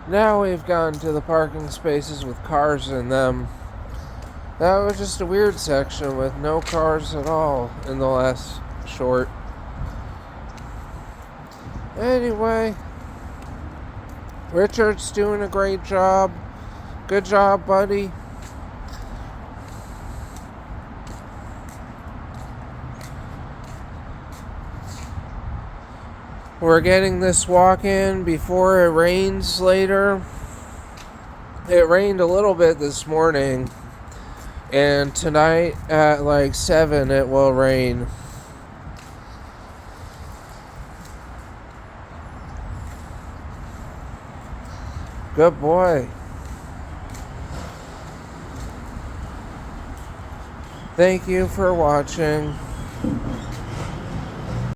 Now we've gone to the parking spaces with cars in them. That was just a weird section with no cars at all in the last short. Anyway, Richard's doing a great job. Good job, buddy. We're getting this walk in before it rains later. It rained a little bit this morning, and tonight at like 7 it will rain. Good boy. Thank you for watching.